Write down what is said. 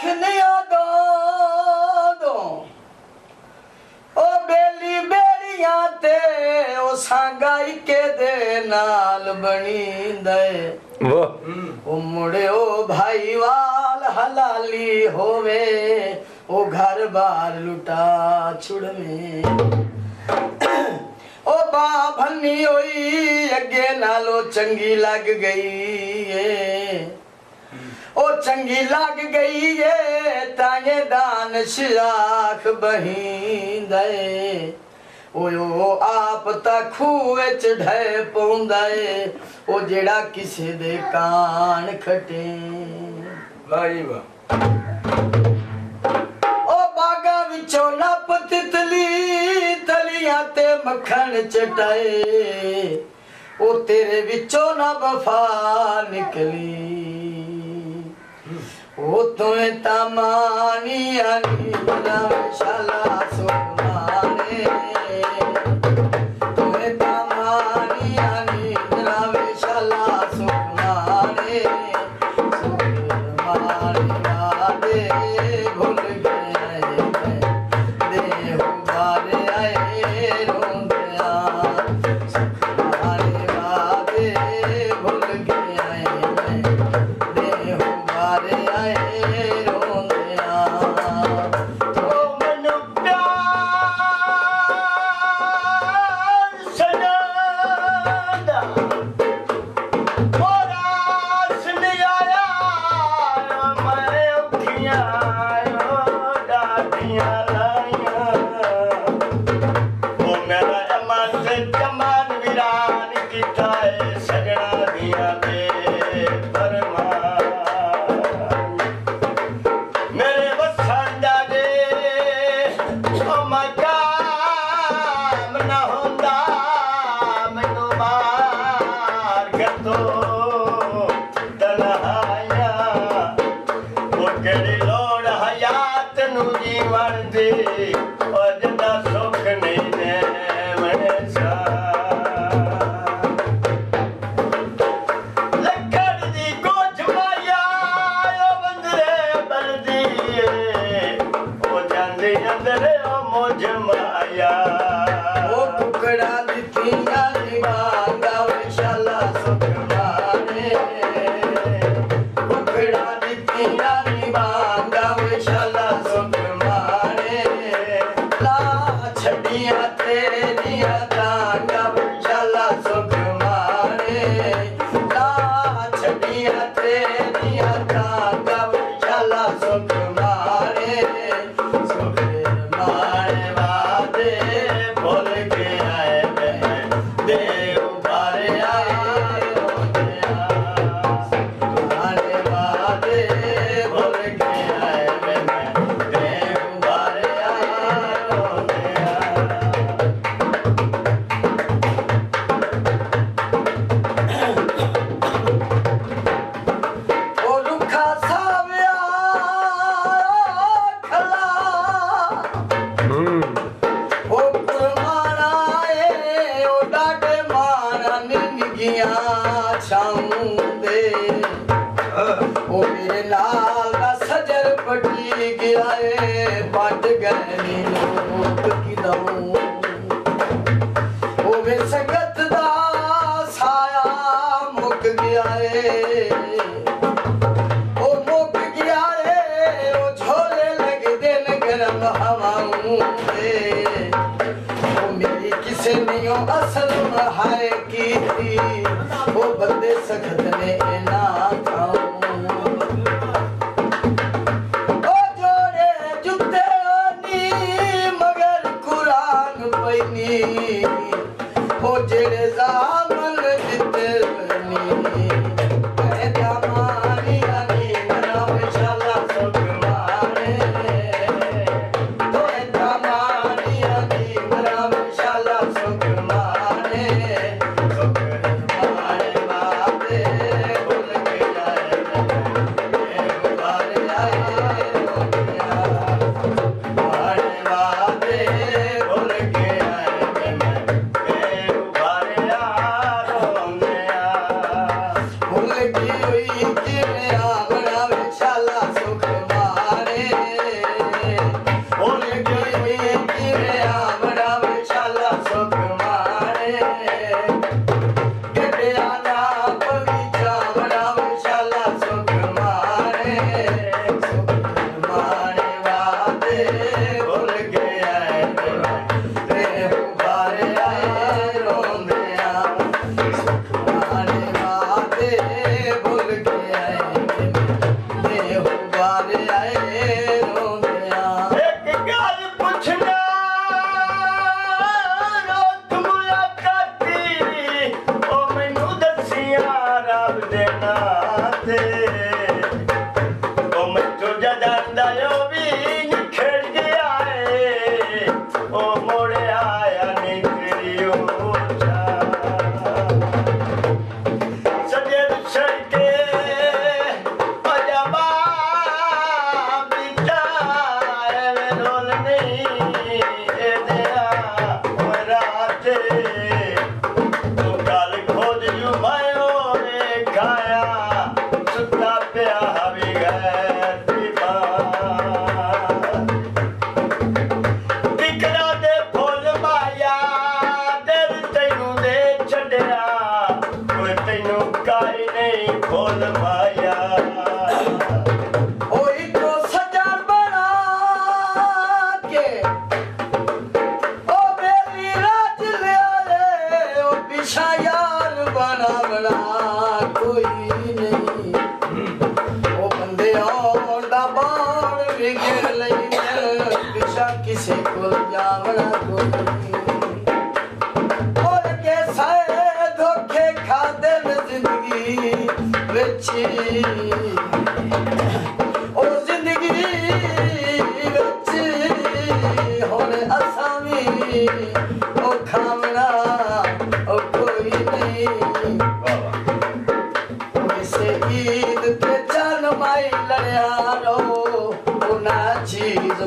अखनिया दो दो ओ बेली बेड़िया ते ओ सांगाई के दे नाल बनी दे वो ओ मुड़े ओ भाई वाल हलाली होवे ओ घर बार लुटा छुड़वे ओ बा भन्नी होई अगे नालो चंगी लग गई है ओ चंगी लग गई है ताये दान शिराख बहिंदे ओ आप ता खूह च ढे पौंदा है ओ जेड़ा किसे दे कान खटे भाई वाह ओ बागा विचों नप तितली तलियां ते मक्खन चटाए ओ तेरे विचों ना वफा निकली ओ तुम्हें तमानी आनी ना शाला सुमाने तुम्हें तमानी आनी ना शाला सुमाने सुमाने वादे भूल गए दे बारे आए रोंदिया सुमाने वादे भूल गए दे बारे आए रोंदिया ओ मनु प्यार सनदा मोरा सुनियाया मैं उठियां डाटियां लाइयां ओ मेरा अमन से जमान वीरान कीता है सजना दिया दे फरमान मेरे वसांदा दे ओ मकाम न होंदा मैनू मार गतो तन्हाया ओ केड़ी लोड़ हयात नू जीवन दी ओ जिंदा सुख नहीं दे मैं सा लक्कड़ दी गोच माया ओ बंदरे बलदी ओ जांदी अंदरे ओ मुझ माया ओ टुकड़ा दितिया निभांगा विशाला सुख माने टुकड़ा दितिया निभांगा विशाला सुख माने ला छड़िया तेरिया दांगा विशाला सुख माने ला छड़िया तेरिया दांगा विशाला सुख माने सुख मारे वादे भूल के आए मैं देव बारे आए रोंदिया मारे वादे भूल के आए मैं देव बारे आए रोंदिया ओ रुखा साविया खला ओ कुरमाना ए ओ डाडे माना निगिया छाऊंदे ओ मेरे लाल दा सजर पटी गया ए पट गए नी लोग की दऊं ओ वे संगत दा साया मुक गया ए ओ मुक गया रे ओ झोले लग दे न गरम हवाऊं दे ओ मेरी किसे नहीं ओ असल हाय की थी ओ बंदे सखत ने ना खाऊं ओ जोड़े जुते नी मगर कुरान पैनी ओ जेड़े जामन जिते नी ਆਏ ਰੋਂਦਿਆਂ ਇੱਕ ਗੱਲ ਪੁੱਛਣਾ ਰੋਕ ਮੁਲਾਕਾਤੀ ਉਹ ਮੈਨੂੰ ਦੱਸਿਆ ਰੱਬ ਦੇ ਨਾਂ ਤੇ ਉਹ ਮੈਨੂੰ ਜਦਾਂਦਾ ਉਹ ਵੀ ਨਿਖੜ ਗਿਆ ਏ ਉਹ ਮੁੜ ਆਇਆ ਨਹੀਂ ਤੇਰੀ ਉੱਚਾ ਸਜੇ ਸੜਕੇ ਅਜਬਾ ਬਿਚਾ ਐਵੇਂ ਰੋਲ ਨਹੀਂ ਇਹਦਿਆ ਉਹ ਰਾਤੇ ਤੂੰ ਗੱਲ ਖੋਜ ਜੂ ਮਾਇਓ ਨੇ ਖਾਇਆ ਸੁੱਤਾ ਪਿਆ ਵੀ ਗਏ ਟਿਕਰਾ ਦੇ ਫੁੱਲ ਮਾਇਆ ਦਿਲ ਤੈਨੂੰ ਦੇ ਛੱਡਿਆ ਕੋਈ ਤੈਨੂੰ ਕਾਈ ਨਹੀਂ ਫੁੱਲ ਮਾਇਆ ਉਹ ਇੱਕੋ ਸਜਣ ਬਣਾ ਕੇ ਉਹ ਮੇਰੀ ਰਾਜ ਲਿਆਏ ਉਹ ਪਿਛਾ ਯਾਰ ਬਣਾ ਕੋਈ ਨਹੀਂ ਉਹ ਬੰਦੇ ਆਉਣ ਦਾ ਬਾਣ ਵਿਗੜ ਲਈ ਪਿਛਾ ਕਿਸੇ ਕੋਲ ਜਾਵਣਾ ਕੋਈ ਨਹੀਂ ਔਰ ਕੇ ਸਾਏ ਧੋਖੇ ਖਾਦੇ ਨੇ ਜ਼ਿੰਦਗੀ ਵਿੱਚ ਉਹ ਜ਼ਿੰਦਗੀ ਵਿੱਚ ਹੁਣ ਅਸਾਂ ਵੀ ਉਹ ਖਾਵਣਾ ਉਹ ਕੋਈ ਨਹੀਂ ਕਿਸੇ ਈਦ ਤੇ ਚਨ ਮਾਈ ਲੜਿਆ ਰੋ ਉਹ ਨਾ ਚੀਜ਼